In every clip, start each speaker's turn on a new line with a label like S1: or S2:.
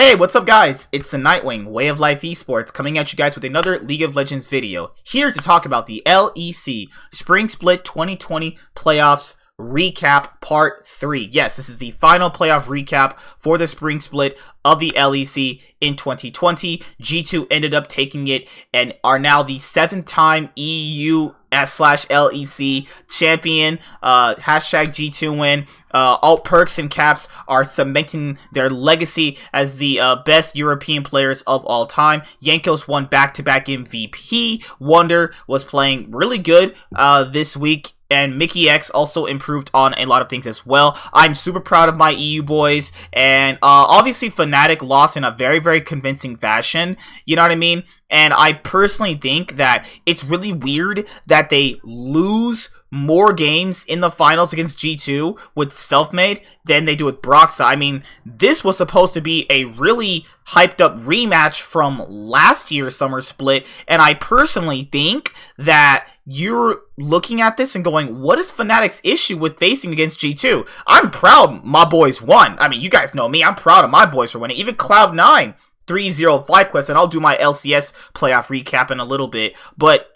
S1: Hey, what's up guys? It's the Nightwing, Way of Life Esports, coming at you guys with another League of Legends video. Here to talk about the LEC Spring Split 2020 Playoffs Recap Part 3. Yes, this is the final playoff recap for the Spring Split of the LEC in 2020. G2 ended up taking it and are now the 7th-time EU/LEC champion. Hashtag G2 win. Alt Perks and Caps are cementing their legacy as the best European players of all time. Jankos won back-to-back MVP. Wonder was playing really good this week. And Mickey X also improved on a lot of things as well. I'm super proud of my EU boys. And obviously Fnatic lost in a very, very convincing fashion. You know what I mean? And I personally think that it's really weird that they lose more games in the finals against G2 with Selfmade than they do with Broxa. I mean, this was supposed to be a really hyped up rematch from last year's summer split, and I personally think that you're looking at this and going, what is Fnatic's issue with facing against G2? I'm proud my boys won. I mean, you guys know me. I'm proud of my boys for winning. Even Cloud9 3-0 FlyQuest, and I'll do my LCS playoff recap in a little bit, but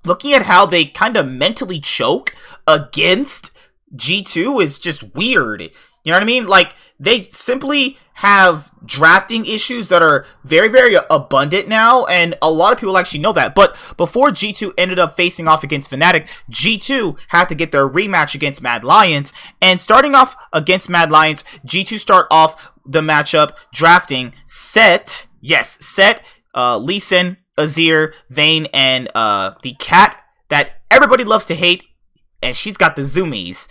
S1: looking at how they kind of mentally choke against G2 is just weird. You know what I mean? Like, they simply have drafting issues that are very, very abundant now, and a lot of people actually know that. But before G2 ended up facing off against Fnatic, G2 had to get their rematch against Mad Lions, and starting off against Mad Lions, G2 start off the matchup drafting Set, Lee Sin, Azir, Vayne, and the cat that everybody loves to hate, and she's got the zoomies.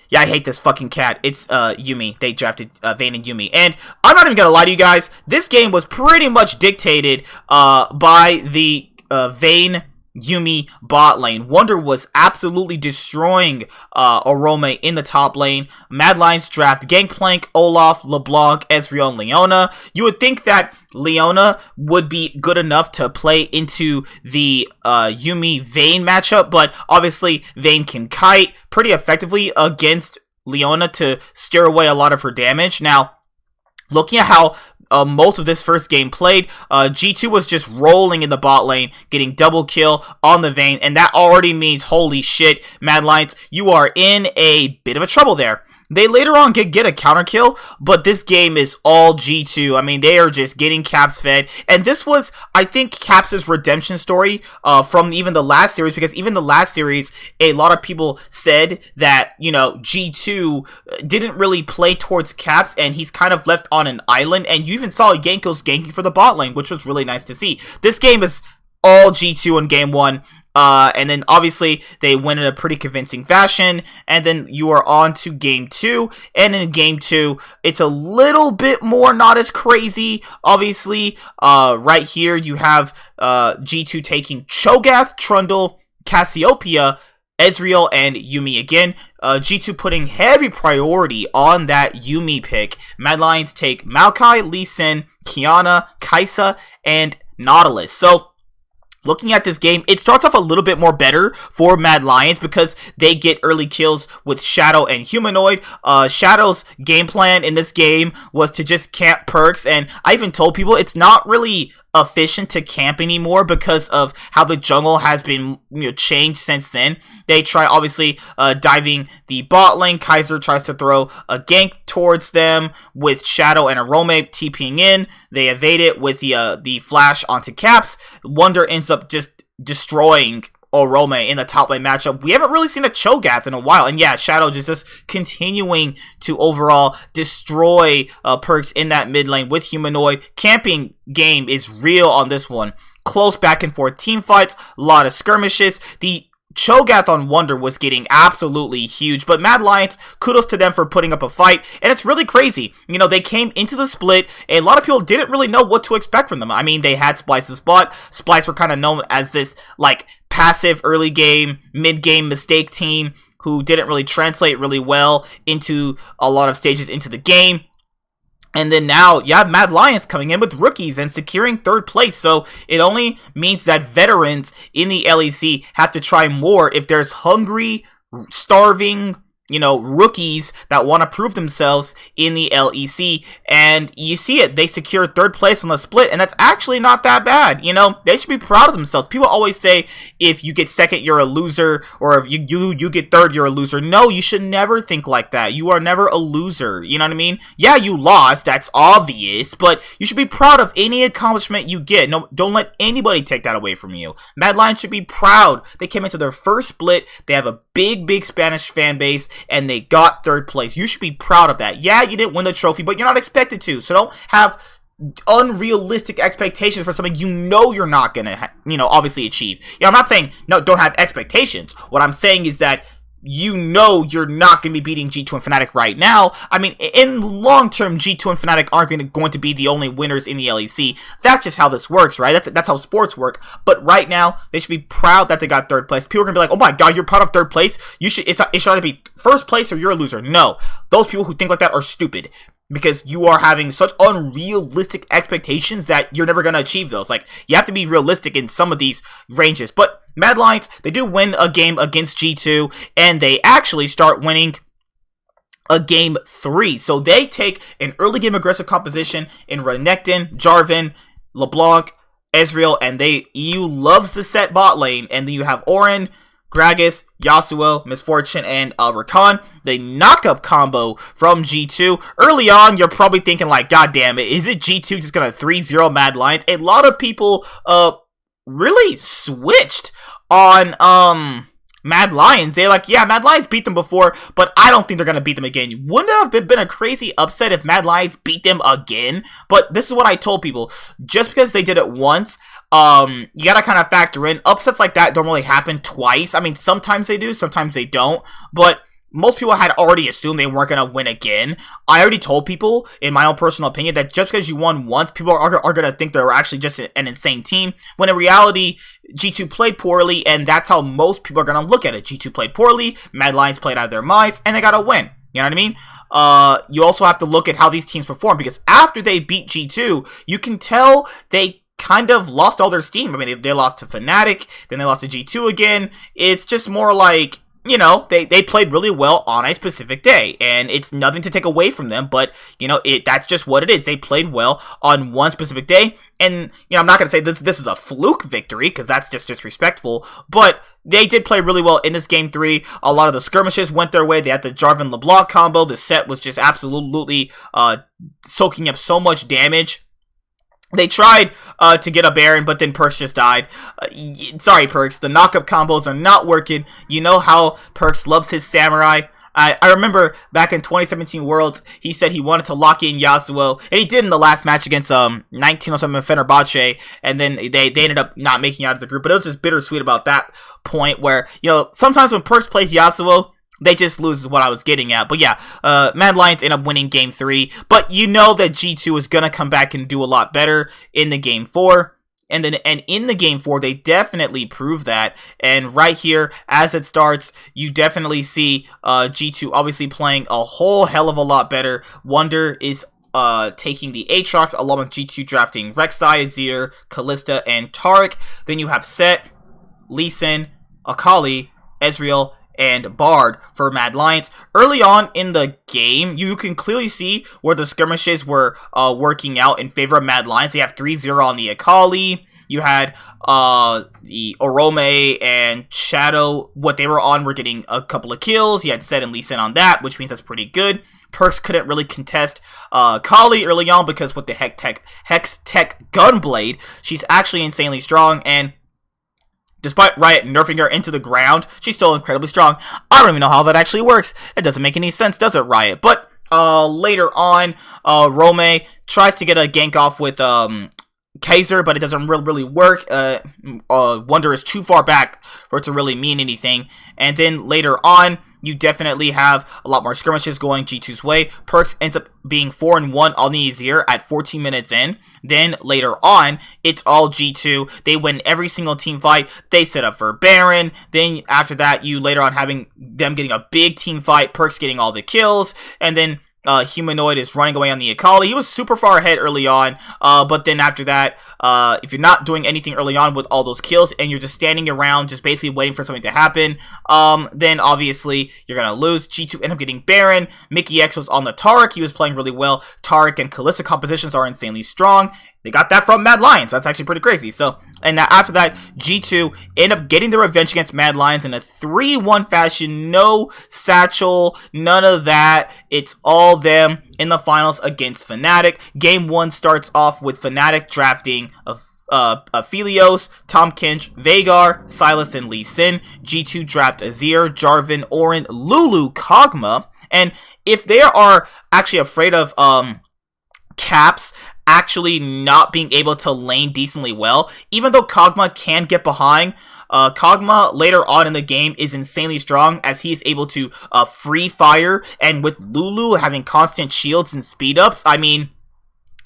S1: Yeah, I hate this fucking cat. It's Yuumi. They drafted Vayne and Yuumi. And I'm not even gonna lie to you guys, this game was pretty much dictated by the Vayne Yuumi bot lane. Wonder was absolutely destroying Arome in the top lane. Mad Lions draft Gangplank, Olaf, LeBlanc, Ezreal, and Leona. You would think that Leona would be good enough to play into the Yuumi Vayne matchup, but obviously Vayne can kite pretty effectively against Leona to steer away a lot of her damage. Now, looking at how most of this first game played, G2 was just rolling in the bot lane, getting double kill on the Vayne, and that already means, holy shit, Mad Lions, you are in a bit of a trouble there. They later on get a counter kill, but this game is all G2. I mean, they are just getting Caps fed, and this was, I think, Caps' redemption story from even the last series, because even the last series, a lot of people said that, you know, G2 didn't really play towards Caps, and he's kind of left on an island, and you even saw Jankos ganking for the bot lane, which was really nice to see. This game is all G2 in game one. And then obviously they win in a pretty convincing fashion, and then you are on to game 2, and in game 2 it's a little bit more not as crazy. Obviously right here you have G2 taking Cho'Gath, Trundle, Cassiopeia, Ezreal, and Yuumi again. G2 putting heavy priority on that Yuumi pick. Mad Lions take Maokai, Lee Sin, Kiana, Kai'Sa, and Nautilus. So looking at this game, it starts off a little bit more better for Mad Lions because they get early kills with Shadow and Humanoid. Shadow's game plan in this game was to just camp perks, and I even told people it's not really efficient to camp anymore because of how the jungle has been, you know, changed since then. They try obviously diving the bot lane. Kaiser tries to throw a gank towards them with Shadow and Arome TPing in. They evade it with the flash onto Caps. Wonder ends up just destroying Arome in the top lane matchup. We haven't really seen a Cho'Gath in a while, and yeah, Shadow just continuing to overall destroy perks in that mid lane with Humanoid. Camping game is real on this one. Close back and forth team fights, a lot of skirmishes. The Cho'Gath on Wonder was getting absolutely huge, but Mad Lions, kudos to them for putting up a fight, and it's really crazy. You know, they came into the split, and a lot of people didn't really know what to expect from them. I mean, they had Splice's spot. Splice were kind of known as this, like, passive early game, mid game mistake team who didn't really translate really well into a lot of stages into the game. And then now, you have Mad Lions coming in with rookies and securing 3rd place. So it only means that veterans in the LEC have to try more if there's hungry, starving, rookies that want to prove themselves in the LEC, and you see it. They secured 3rd place on the split, and that's actually not that bad. They should be proud of themselves. People always say if you get 2nd, you're a loser, or if you get 3rd, you're a loser. No, you should never think like that. You are never a loser. You know what I mean? Yeah, you lost. That's obvious, but you should be proud of any accomplishment you get. No, don't let anybody take that away from you. Mad Lions should be proud. They came into their first split. They have a big Spanish fan base, and they got 3rd place. You should be proud of that. Yeah, you didn't win the trophy, but you're not expected to. So don't have unrealistic expectations for something you're not gonna, obviously achieve. I'm not saying no, don't have expectations. What I'm saying is that you're not going to be beating G2 and Fnatic right now. I mean, in long term, G2 and Fnatic aren't going to be the only winners in the LEC. That's just how this works, right? That's how sports work. But right now, they should be proud that they got 3rd place. People are going to be like, oh my god, you're proud of 3rd place? It should either be 1st place or you're a loser. No. Those people who think like that are stupid. Because you are having such unrealistic expectations that you're never going to achieve those. Like, you have to be realistic in some of these ranges. But Mad Lions, they do win a game against G2, and they actually start winning a game 3. So they take an early game aggressive composition in Renekton, Jarvan, LeBlanc, Ezreal, and EU loves the set bot lane. And then you have Orin, Gragas, Yasuo, Misfortune, and Rakan. The knock-up combo from G2. Early on, you're probably thinking like, god damn it, is it G2 just gonna 3-0 Mad Lions? A lot of people really switched on Mad Lions. They're like, yeah, Mad Lions beat them before, but I don't think they're gonna beat them again. Wouldn't it have been a crazy upset if Mad Lions beat them again? But this is what I told people. Just because they did it once, you gotta kind of factor in upsets like that don't really happen twice. I mean, sometimes they do, sometimes they don't, but most people had already assumed they weren't going to win again. I already told people, in my own personal opinion, that just because you won once, people are going to think they're actually just an insane team, when in reality, G2 played poorly, and that's how most people are going to look at it. G2 played poorly, Mad Lions played out of their minds, and they got to win. You know what I mean? You also have to look at how these teams perform, because after they beat G2, you can tell they kind of lost all their steam. I mean, they lost to Fnatic, then they lost to G2 again. It's just more like, they played really well on a specific day, and it's nothing to take away from them, but, that's just what it is. They played well on one specific day, and, I'm not going to say this is a fluke victory, because that's just disrespectful, but they did play really well in this game 3. A lot of the skirmishes went their way. They had the Jarvan LeBlanc combo. The set was just absolutely soaking up so much damage. They tried to get a Baron, but then Perks just died. Sorry, Perks. The knock-up combos are not working. You know how Perks loves his Samurai. I remember back in 2017 Worlds, he said he wanted to lock in Yasuo, and he did in the last match against 1907 Fenerbahce, and then they ended up not making it out of the group. But it was just bittersweet about that point where, sometimes when Perks plays Yasuo, they just lose is what I was getting at. But yeah, Mad Lions end up winning game 3. But you know that G2 is going to come back and do a lot better in the game 4. And in the game 4, they definitely prove that. And right here, as it starts, you definitely see G2 obviously playing a whole hell of a lot better. Wonder is taking the Aatrox, along with G2 drafting Rek'Sai, Azir, Kalista, and Taric. Then you have Set, Lee Sin, Akali, Ezreal, and Bard for Mad Lions. Early on in the game, you can clearly see where the skirmishes were working out in favor of Mad Lions. They have 3-0 on the Akali. You had the Orome and Shadow. What they were on were getting a couple of kills. You had Zed and Lee Sin on that, which means that's pretty good. Perks couldn't really contest Kali early on because with the Hex Tech Gunblade, she's actually insanely strong, and despite Riot nerfing her into the ground, she's still incredibly strong. I don't even know how that actually works. It doesn't make any sense, does it, Riot? But later on, Rome tries to get a gank off with Kaiser, but it doesn't really work. Wonder is too far back for it to really mean anything. And then later on, you definitely have a lot more skirmishes going G2's way. Perks ends up being 4-1 on the Azir at 14 minutes in. Then later on, it's all G2. They win every single team fight. They set up for Baron. Then after that, you later on having them getting a big team fight. Perks getting all the kills. And then Humanoid is running away on the Akali. He was super far ahead early on, but then after that, if you're not doing anything early on with all those kills and you're just standing around just basically waiting for something to happen, then obviously you're gonna lose. G2 ended up getting Baron. Mickey X was on the Taric. He was playing really well. Taric and Kalista compositions are insanely strong. They got that from Mad Lions. That's actually pretty crazy. So, and after that, G2 ended up getting the revenge against Mad Lions in a 3-1 fashion. No Satchel, none of that. It's all them in the finals against Fnatic. Game 1 starts off with Fnatic drafting Aphelios, Tahm Kench, Veigar, Sylas, and Lee Sin. G2 draft Azir, Jarvan, Orin, Lulu, Kog'Maw. And if they are actually afraid of Caps actually not being able to lane decently well, even though Kog'Maw can get behind, Kog'Maw later on in the game is insanely strong as he is able to free fire, and with Lulu having constant shields and speed ups, I mean,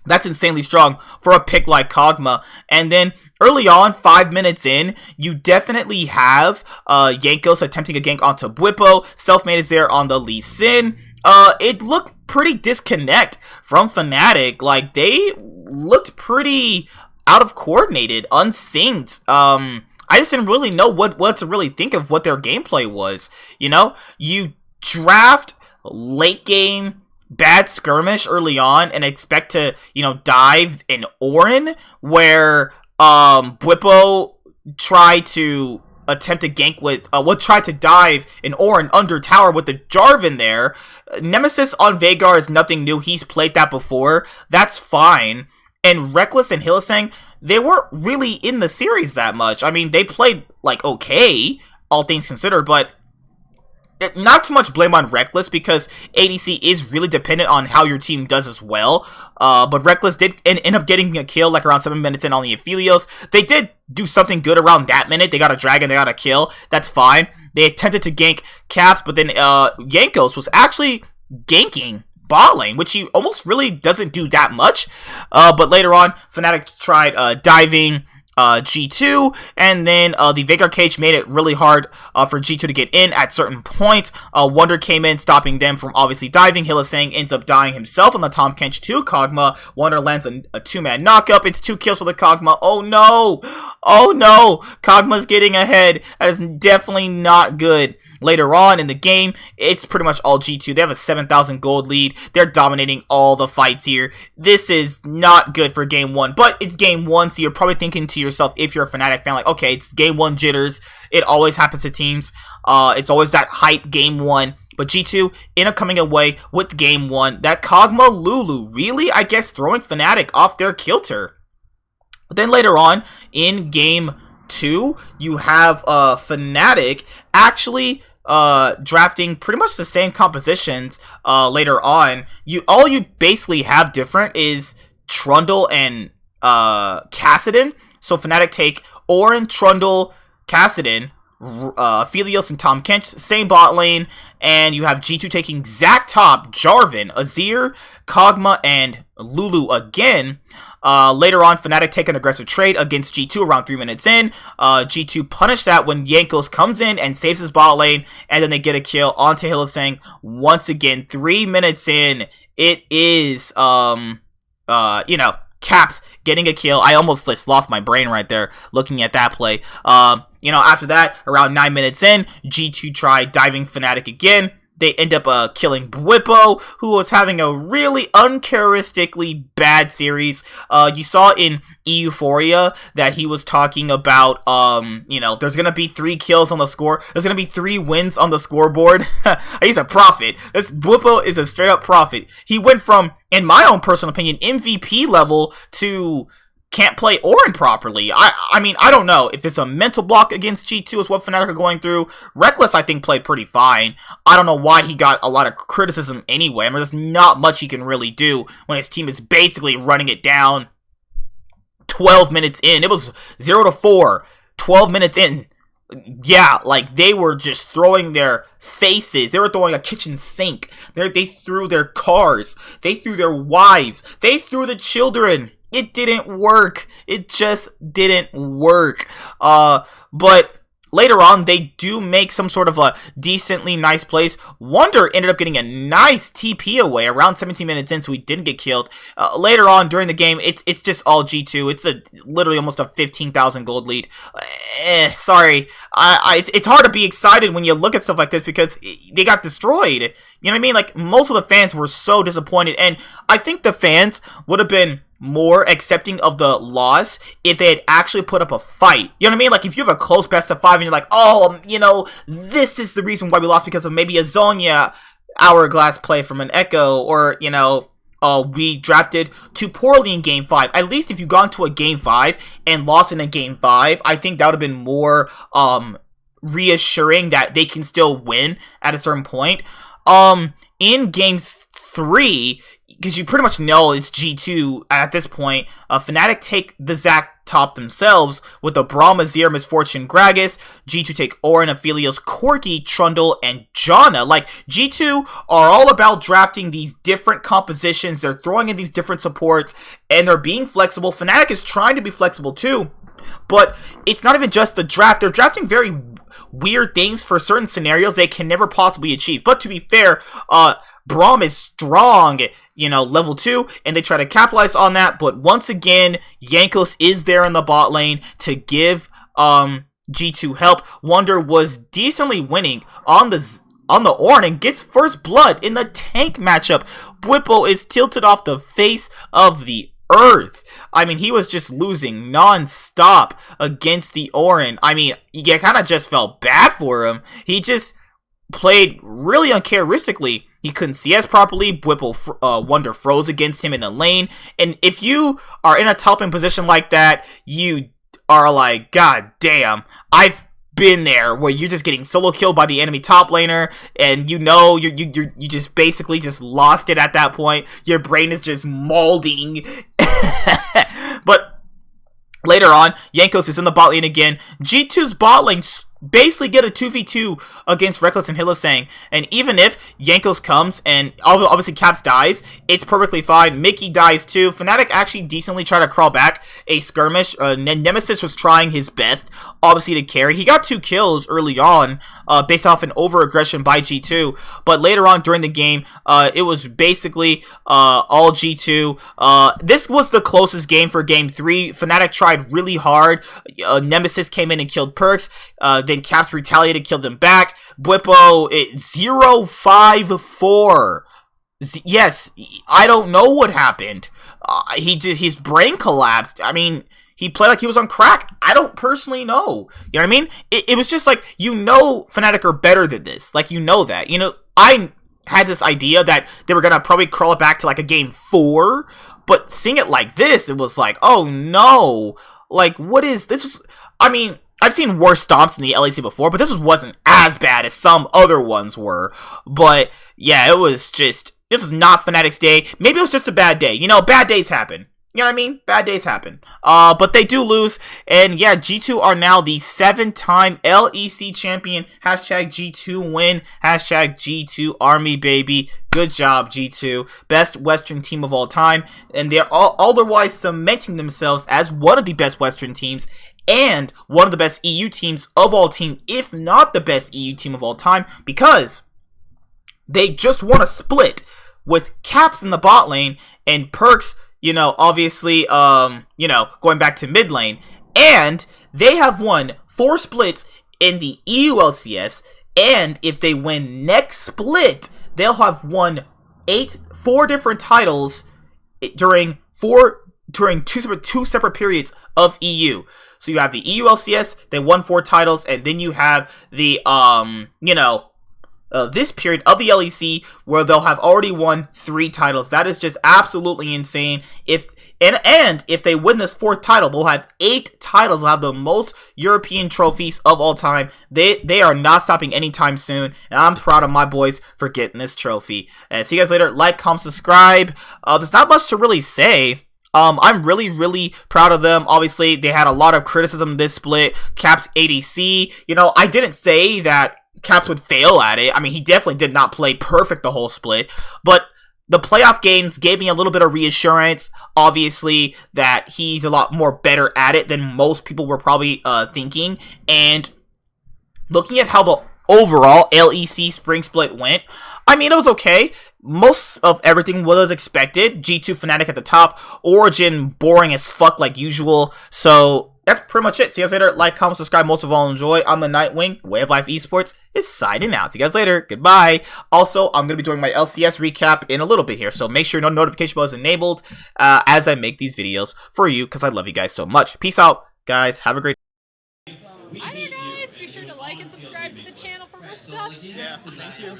S1: that's insanely strong for a pick like Kog'Maw. And then early on, 5 minutes in, you definitely have Jankos attempting a gank onto Bwipo. Selfmade is there on the Lee Sin. It looked pretty disconnect from Fnatic. Like, they looked pretty out of coordinated, unsynced. I just didn't really know what to really think of what their gameplay was. You know, you draft late game bad skirmish early on and expect to, you know, dive in Orin, where Bwipo tried to attempt to gank with, tried to dive in Orin under tower with the Jarvan there. Nemesis on Veigar is nothing new. He's played that before. That's fine. And Reckless and Hylissang, they weren't really in the series that much. I mean, they played, like, okay, all things considered, but not too much blame on Reckless because ADC is really dependent on how your team does as well. But Reckless did end up getting a kill like around 7 minutes in on the Aphelios. They did do something good around that minute. They got a dragon, they got a kill. That's fine. They attempted to gank Caps, but then Jankos was actually ganking bot lane, which he almost really doesn't do that much. But later on, Fnatic tried diving G2, and then the Veigar cage made it really hard for G2 to get in at certain points. Wonder came in, stopping them from obviously diving. Hylissang ends up dying himself on the Tahm Kench to Kog'Maw. Wonder lands a 2-man knockup. It's 2 kills for the Kog'Maw. Oh no! Oh no! Kog'Maw's getting ahead. That is definitely not good. Later on in the game, it's pretty much all G2. They have a 7,000 gold lead. They're dominating all the fights here. This is not good for game 1, but it's game 1, so you're probably thinking to yourself, if you're a Fnatic fan, like, okay, it's game 1 jitters. It always happens to teams. It's always that hype game 1. But G2 end up coming away with game 1. That Kog'Maw Lulu really, I guess, throwing Fnatic off their kilter. But then later on, in game 2, you have Fnatic actually drafting pretty much the same compositions later on. All you basically have different is Trundle and Kassadin. So Fnatic take Orin, Trundle, Kassadin, Aphelios, and Tahm Kench, same bot lane, and you have G2 taking Zac top, Jarvan, Azir, Kog'Maw, and Lulu again. Later on, Fnatic take an aggressive trade against G2 around 3 minutes in. G2 punish that when Jankos comes in and saves his bot lane, and then they get a kill onto Hylissang once again. 3 minutes in, it is, you know, Caps getting a kill. I almost just lost my brain right there looking at that play. You know, after that, around 9 minutes in, G2 tried diving Fnatic again. They end up killing Bwipo, who was having a really uncharacteristically bad series. You saw in Euphoria that he was talking about, you know, there's going to be 3 kills on the score. There's going to be 3 wins on the scoreboard. He's a prophet. This Bwipo is a straight up prophet. He went from, in my own personal opinion, MVP level to can't play Orin properly. I mean, I don't know if it's a mental block against G2 is what Fnatic are going through. Reckless, I think, played pretty fine. I don't know why he got a lot of criticism anyway. I mean, there's not much he can really do when his team is basically running it down 12 minutes in. It was 0-4, 12 minutes in. Yeah, like, they were just throwing their faces. They were throwing a kitchen sink. They threw their cars. They threw their wives. They threw the children. It didn't work. It just didn't work. But later on, they do make some sort of a decently nice plays. Wonder ended up getting a nice TP away around 17 minutes in, so he didn't get killed. Later on during the game, it's just all G2. It's literally almost a 15,000 gold lead. Sorry, it's hard to be excited when you look at stuff like this because they got destroyed. You know what I mean? Like, most of the fans were so disappointed, and I think the fans would have been more accepting of the loss if they had actually put up a fight. You know what I mean? Like, if you have a close best of 5 and you're like, oh, you know, this is the reason why we lost because of maybe a Zonya hourglass play from an Echo, or, you know, we drafted too poorly in Game 5. At least if you got into a Game 5 and lost in a Game 5, I think that would have been more reassuring that they can still win at a certain point. In Game 3, because you pretty much know it's G2 at this point, Fnatic take the Zac top themselves with the Braum, Azir, Misfortune, Gragas. G2 take Orin, Aphelios, Corki, Trundle, and Janna. Like, G2 are all about drafting these different compositions. They're throwing in these different supports, and they're being flexible. Fnatic is trying to be flexible too, but it's not even just the draft. They're drafting very weird things for certain scenarios they can never possibly achieve. But to be fair, Braum is strong, you know, level 2, and they try to capitalize on that. But once again, Jankos is there in the bot lane to give G2 help. Wonder was decently winning on the Ornn and gets first blood in the tank matchup. Bwipo is tilted off the face of the earth. I mean, he was just losing non-stop against the Ornn. I mean, you kind of just felt bad for him. He just played really uncharacteristically. He couldn't CS properly. Bwipo Wonder froze against him in the lane. And if you are in a top lane position like that, you are like, God damn, I've been there where you're just getting solo killed by the enemy top laner, and you know you just basically just lost it at that point. Your brain is just molding. But later on, Jankos is in the bot lane again. G2's bot lane basically get a 2v2 against Reckless and Hylissang, and even if Jankos comes and obviously Caps dies, it's perfectly fine. Mickey dies too. Fnatic actually decently tried to crawl back a skirmish. Nemesis was trying his best, obviously, to carry. He got 2 kills early on, based off an over-aggression by G2, but later on during the game, it was basically all G2. This was the closest game for Game 3. Fnatic tried really hard. Nemesis came in and killed Perks. Then Caps retaliated, killed them back. Bwipo, 0-5-4. Yes, I don't know what happened. His brain collapsed. I mean, he played like he was on crack. I don't personally know. You know what I mean? It was just like, you know, Fnatic are better than this. Like, you know that. You know, I had this idea that they were going to probably crawl it back to like a Game 4. But seeing it like this, it was like, oh no. Like, what is this? I mean, I've seen worse stomps in the LEC before, but this wasn't as bad as some other ones were. But yeah, it was just, this was not Fnatic's day. Maybe it was just a bad day. You know, bad days happen. You know what I mean? Bad days happen. But they do lose. And yeah, G2 are now the 7-time LEC champion. Hashtag G2 win. Hashtag G2 army, baby. Good job, G2. Best Western team of all time. And they're otherwise cementing themselves as one of the best Western teams and one of the best EU teams of all time, if not the best EU team of all time, because they just won a split with Caps in the bot lane and Perks, you know, obviously, you know, going back to mid lane. And they have won 4 splits in the EU LCS, and if they win next split, they'll have won 4 different titles during two separate periods of EU. So you have the EU LCS, they won 4 titles, and then you have the, you know, this period of the LEC where they'll have already won 3 titles. That is just absolutely insane. If they win this 4th title, they'll have 8 titles. They'll have the most European trophies of all time. They are not stopping anytime soon, and I'm proud of my boys for getting this trophy. And see you guys later. Like, comment, subscribe. There's not much to really say. I'm really proud of them. Obviously, they had a lot of criticism this split. Caps ADC, you know, I didn't say that Caps would fail at it. I mean, he definitely did not play perfect the whole split, but the playoff games gave me a little bit of reassurance, obviously, that he's a lot more better at it than most people were probably thinking, and looking at how the overall LEC spring split went, I mean, it was okay. Most of everything was as expected. G2 Fnatic at the top. Origin boring as fuck like usual. So that's pretty much it. See you guys later. Like, comment, subscribe. Most of all, enjoy. I'm the Nightwing. Way of Life Esports is signing out. See you guys later. Goodbye. Also, I'm going to be doing my LCS recap in a little bit here. So make sure notification bell is enabled as I make these videos for you because I love you guys so much. Peace out, guys. Have a great day.
S2: Hi there, guys. Be sure to like and subscribe to the channel for more stuff.
S1: Yeah, thank you.